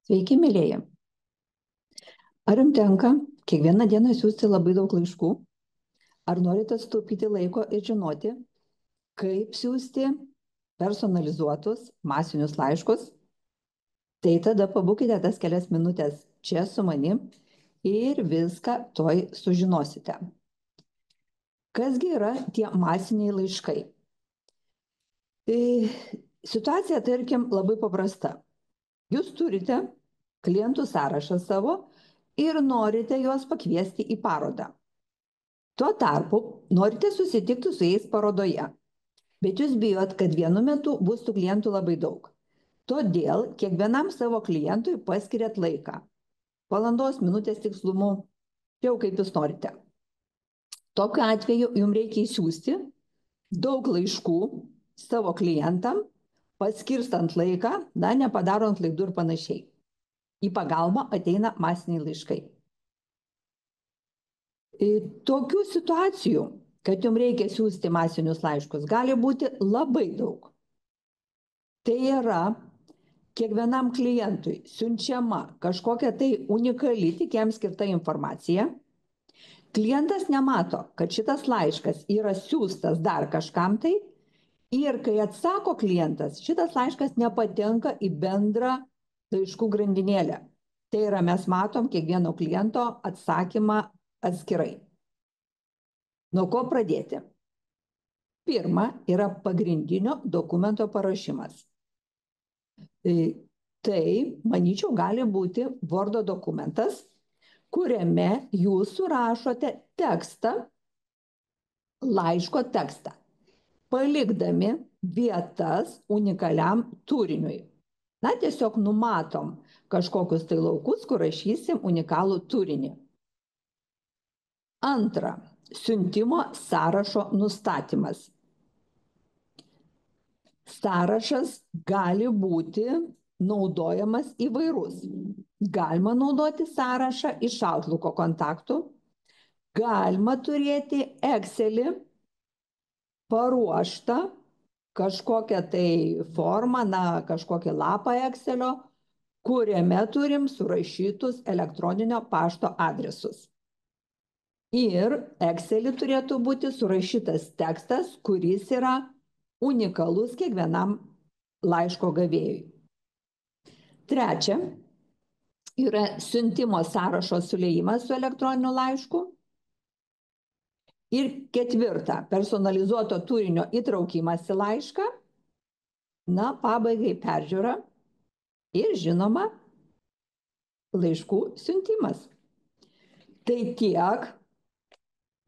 Sveiki, mėlyje. Ar jums tenka kiekvieną dieną siūsti labai daug laiškų? Ar norite sutaupyti laiko ir žinoti, kaip siūsti personalizuotus masinius laiškus? Tai tada pabūkite tas kelias minutės čia su manim ir viską toj sužinosite. Kasgi yra tie masiniai laiškai? Situacija, tarkim, labai paprasta. Jūs turite klientų sąrašą savo ir norite juos pakviesti į parodą. Tuo tarpu norite susitikti su jais parodoje, bet jūs bijot, kad vienu metu bus tų klientų labai daug. Todėl kiekvienam savo klientui paskiriat laiką. Valandos, minutės tikslumu, jau kaip jūs norite. Tokiu atveju jums reikia įsiųsti daug laiškų savo klientam, paskirstant laiką, nepadarant klaidų ir panašiai. Į pagalbą ateina masiniai laiškai. Tokių situacijų, kad jums reikia siūsti masinius laiškus, gali būti labai daug. Tai yra kiekvienam klientui siunčiama kažkokia tai unikali tik jam skirta informacija. Klientas nemato, kad šitas laiškas yra siūstas dar kažkam tai ir kai atsako klientas, šitas laiškas nepatenka į bendrą laiškų grandinėlę. Tai yra, mes matom kiekvieno kliento atsakymą atskirai. Nuo ko pradėti? Pirma, yra pagrindinio dokumento paruošimas. Tai, manyčiau, gali būti Wordo dokumentas, kuriame jūs surašote tekstą, laiško tekstą, palikdami vietas unikaliam turiniui. Tiesiog numatom kažkokius tai laukus, kur rašysim unikalų turinį. Antra, siuntimo sąrašo nustatymas. Sąrašas gali būti naudojamas įvairus. Galima naudoti sąrašą iš Outlooko kontaktų, galima turėti Excelį paruoštą kažkokią tai formą, kažkokį lapą Excelio, kuriame turim surašytus elektroninio pašto adresus. Ir Excelį turėtų būti surašytas tekstas, kuris yra unikalus kiekvienam laiško gavėjui. Trečia, yra siuntimo sąrašo suliejimas su elektroniniu laišku. Ir ketvirta, personalizuoto turinio įtraukimas į laišką, pabaigai peržiūra ir, žinoma, laiškų siuntimas. Tai tiek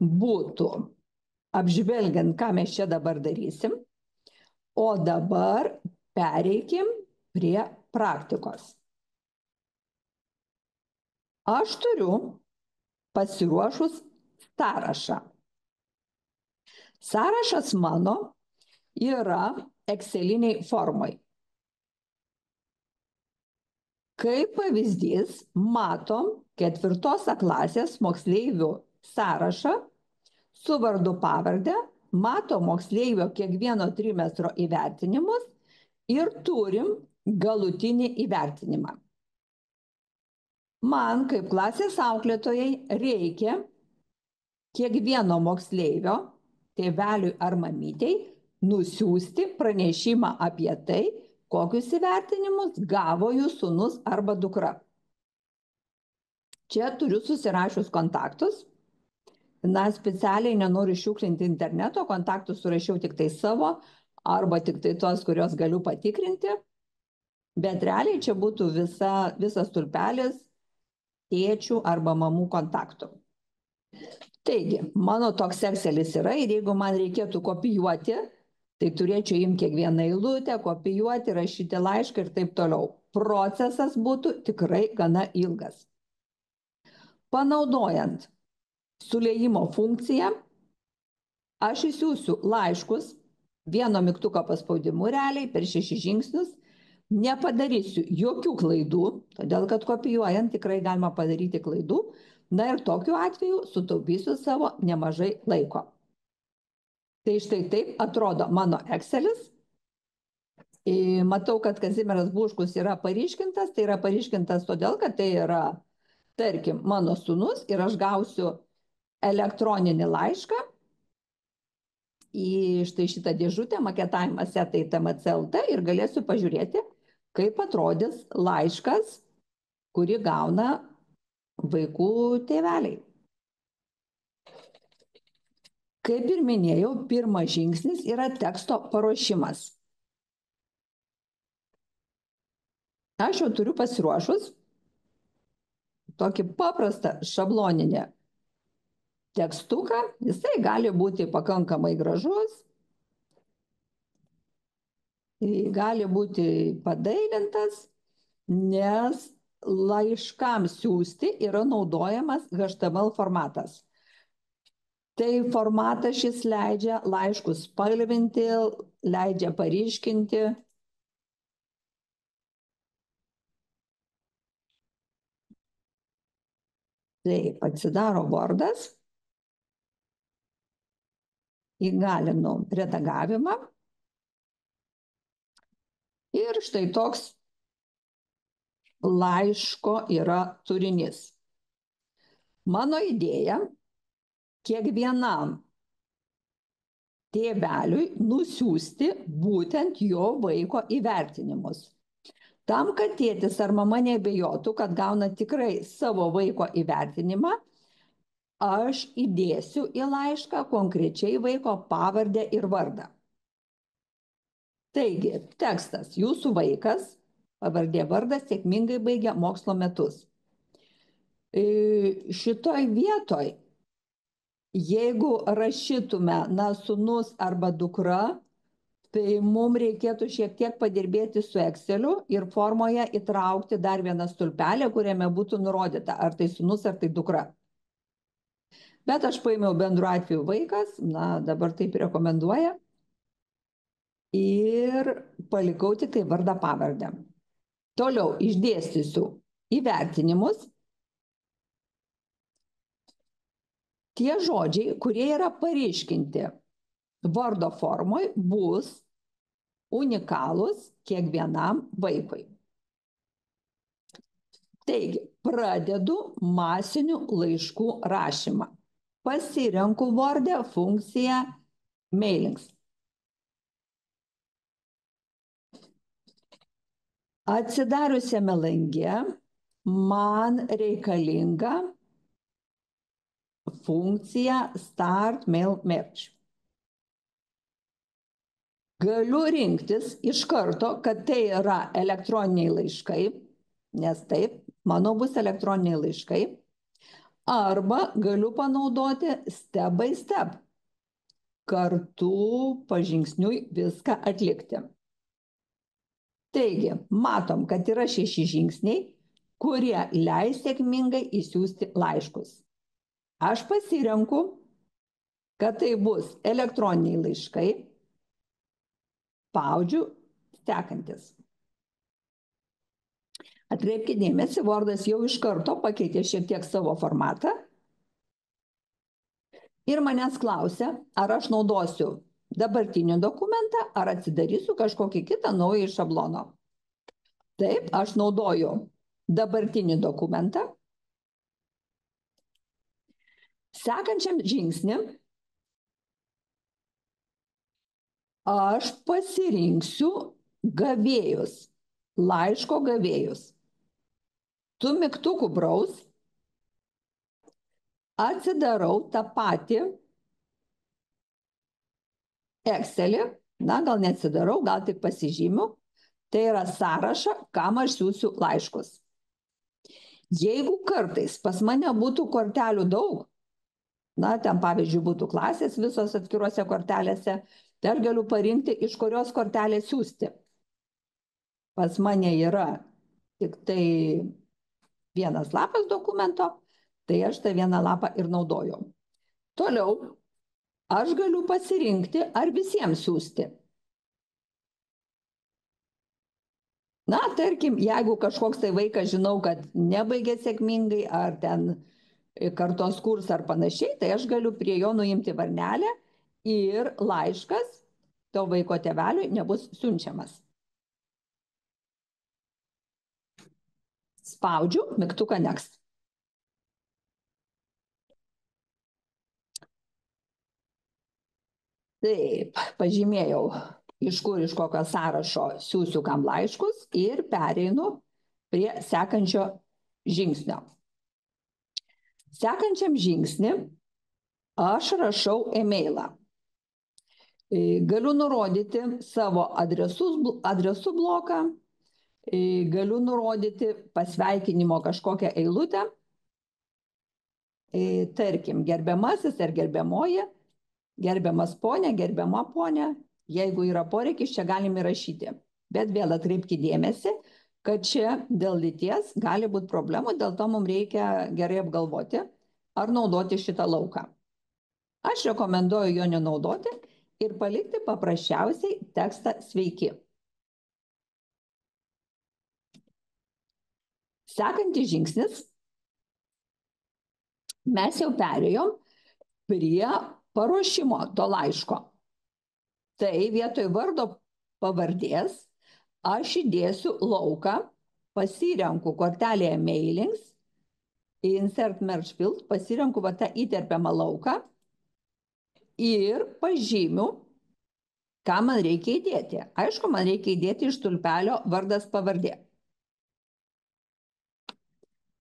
būtų apžvelgiant, ką mes čia dabar darysim, o dabar pereikim prie praktikos. Aš turiu pasiruošus sąrašą. Sąrašas mano yra Exceliniai formai. Kaip pavyzdys, matom 4 klasės moksleivių sąrašą su vardu pavarde, matom moksleivio kiekvieno trimestro įvertinimus ir turim galutinį įvertinimą. Man, kaip klasės auklėtojai, reikia kiekvieno moksleivio, tėveliui ar mamytei, nusiųsti pranešimą apie tai, kokius įvertinimus gavo jų sūnus arba dukra. Čia turiu susirašius kontaktus. Specialiai nenoriu šiukšlinti interneto, kontaktus surašiau tik tai savo, arba tik tai tos, kurios galiu patikrinti. Bet realiai čia būtų visas tulpelis tėčių arba mamų kontaktų. Taigi, mano toks Excelis yra ir jeigu man reikėtų kopijuoti, tai turėčiau imti kiekvieną eilutę, kopijuoti, rašyti laišką ir taip toliau. Procesas būtų tikrai gana ilgas. Panaudojant suliejimo funkciją, aš įsiųsiu laiškus vieno mygtuko paspaudimu realiai per 6 žingsnius, nepadarysiu jokių klaidų, todėl kad kopijuojant tikrai galima padaryti klaidų, ir tokiu atveju sutaupysiu savo nemažai laiko. Tai štai taip atrodo mano Excelis Matau, kad Kazimieras Buškus yra paryškintas, tai yra paryškintas todėl, kad tai yra, tarkim, mano sūnus ir aš gausiu elektroninį laišką į štai šitą dėžutę maketavimas etai TMCLT ir galėsiu pažiūrėti, kaip atrodys laiškas, kurį gauna vaikų tėveliai. Kaip ir minėjau, pirmas žingsnis yra teksto paruošimas. Aš jau turiu pasiruošus tokį paprastą šabloninį tekstuką. Jisai gali būti pakankamai gražus, gali būti padailintas, nes laiškams siūsti yra naudojamas HTML formatas. Tai formatas šis leidžia laiškus spalvinti, leidžia paryškinti. Taip, atsidaro Wordas, įgalinu redagavimą ir štai toks laiško yra turinys. Mano idėja kiekvienam tėveliui nusiųsti būtent jo vaiko įvertinimus. Tam, kad tėtis ar mama nebejotų, kad gauna tikrai savo vaiko įvertinimą, aš įdėsiu į laišką konkrečiai vaiko pavardę ir vardą. Taigi, tekstas: jūsų vaikas, pavardė, vardas, sėkmingai baigia mokslo metus. Šitoj vietoj, jeigu rašytume, sūnus arba dukra, tai mums reikėtų šiek tiek padirbėti su Exceliu ir formoje įtraukti dar vieną stulpelį, kuriame būtų nurodyta, ar tai sūnus, ar tai dukra. Bet aš paėmiau bendru atveju vaikas, dabar taip rekomenduoja, ir palikau tik tai vardą pavardę. Toliau išdėstysiu įvertinimus. Tie žodžiai, kurie yra paryškinti vardo formoj, bus unikalūs kiekvienam vaikui. Taigi, pradedu masinių laiškų rašymą. Pasirenku Word'e funkciją mailings. Atsidariusiame lange man reikalinga funkcija Start Mail Merge. Galiu rinktis iš karto, kad tai yra elektroniniai laiškai, nes taip, mano bus elektroniniai laiškai, arba galiu panaudoti step by step, kartu pažingsniui viską atlikti. Taigi, matom, kad yra 6 žingsniai, kurie leis sėkmingai įsiųsti laiškus. Aš pasirenku, kad tai bus elektroniniai laiškai, spaudžiu sekantis. Atkreipkite dėmesį, Wordas jau iš karto pakeitė šiek tiek savo formatą ir manęs klausia, ar aš naudosiu dabartinį dokumentą, ar atsidarysiu kažkokį kitą naują šabloną. Taip, aš naudoju dabartinį dokumentą. Sekančiam žingsnį aš pasirinksiu gavėjus, laiško gavėjus. Tu mygtukų braus, atsidarau tą patį Excelį, gal neatsidarau, gal tik pasižymiu, tai yra sąrašą, kam aš siūsiu laiškus. Jeigu kartais pas mane būtų kortelių daug, ten pavyzdžiui būtų klasės visos atskiruose kortelėse, tai aš galiu parinkti, iš kurios kortelės siūsti. Pas mane yra tik tai vienas lapas dokumento, tai aš tą vieną lapą ir naudoju. Toliau, aš galiu pasirinkti, ar visiems siūsti. Tarkim, jeigu kažkoks tai vaikas, žinau, kad nebaigė sėkmingai, ar ten kartos kursą ar panašiai, tai aš galiu prie jo nuimti varnelę ir laiškas to vaiko tėveliui nebus siunčiamas. Spaudžiu mygtuką Next. Taip, pažymėjau, iš kokio sąrašo siūsiu kam laiškus ir pereinu prie sekančio žingsnio. Sekančiam žingsnį aš rašau e-mailą. Galiu nurodyti savo adresų bloką, galiu nurodyti pasveikinimo kažkokią eilutę, tarkim, gerbiamasis ar gerbiamoji, gerbiamas ponė, gerbiama ponė, jeigu yra poreikis, čia galime rašyti. Bet vėl atkreipkite dėmesį, kad čia dėl lyties gali būti problemų, dėl to mums reikia gerai apgalvoti, ar naudoti šitą lauką. Aš rekomenduoju jo nenaudoti ir palikti paprasčiausiai tekstą sveiki. Sekantis žingsnis, mes jau perėjom prie paruošimo to laiško. Tai vietoj vardo pavardės aš įdėsiu lauką, pasirenku kortelėje mailings, insert merge field, pasirenku va tą įterpiamą lauką ir pažymiu, ką man reikia įdėti. Aišku, man reikia įdėti iš stulpelio vardas pavardė.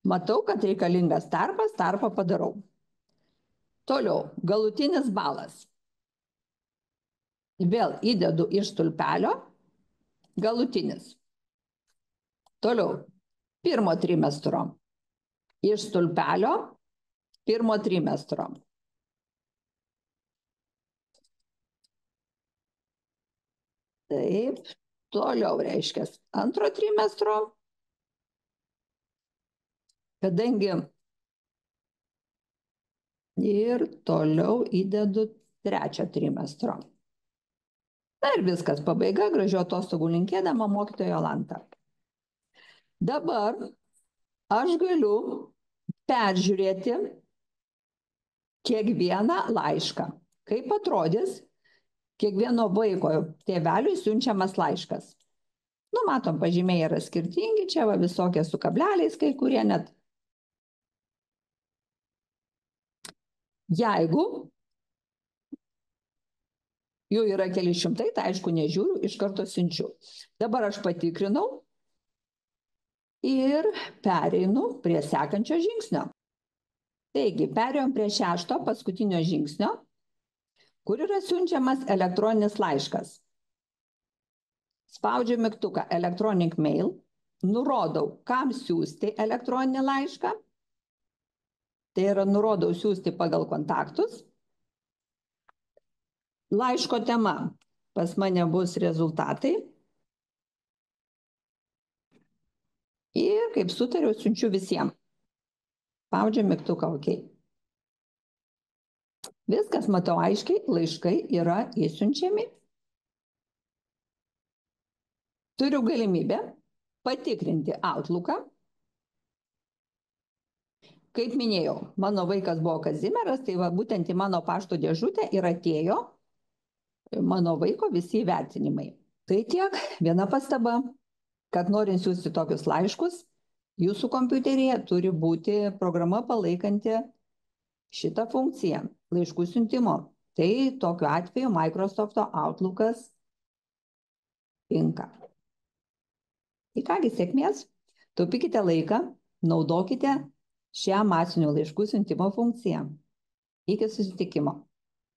Matau, kad reikalingas tarpas, tarpą padarau. Toliau, galutinis balas. Vėl įdedu iš stulpelio, galutinis. Toliau, pirmo trimestro. Iš stulpelio, pirmo trimestro. Taip, toliau reiškia antro trimestro. Kadangi ir toliau įdedu trečio trimestro. Na ir viskas, pabaiga, gražių atostogų linkėdama mokytoja Jolanta. Dabar aš galiu peržiūrėti kiekvieną laišką. Kaip atrodys kiekvieno vaiko tėveliui siunčiamas laiškas. Nu, matom, pažymiai yra skirtingi, čia va visokie su kableliais, kai kurie net. Jeigu jų yra keli šimtai, tai aišku nežiūriu, iš karto siunčiu. Dabar aš patikrinau ir pereinu prie sekančio žingsnio. Taigi, perėjom prie šešto paskutinio žingsnio, kur yra siunčiamas elektroninis laiškas. Spaudžiu mygtuką Electronic Mail, nurodau, kam siūsti elektroninį laišką. Tai yra nurodau siūsti pagal kontaktus. Laiško tema pas mane bus rezultatai. Ir kaip sutariau, siunčiu visiems. Spaudžiu mygtuką OK. Viskas matau aiškiai, laiškai yra įsiunčiami. Turiu galimybę patikrinti Outlooką. Kaip minėjau, mano vaikas buvo Kazimieras, tai va būtent į mano pašto dėžutę ir atėjo mano vaiko visi įvertinimai. Tai tiek, viena pastaba, kad norint siųsti tokius laiškus, jūsų kompiuteryje turi būti programa palaikanti šitą funkciją, laiškų siuntimo. Tai tokiu atveju Microsoft'o Outlookas tinka. Tai kągi, sėkmės, taupykite laiką, naudokite šią masinių laiškų siuntimo funkciją. Iki susitikimo.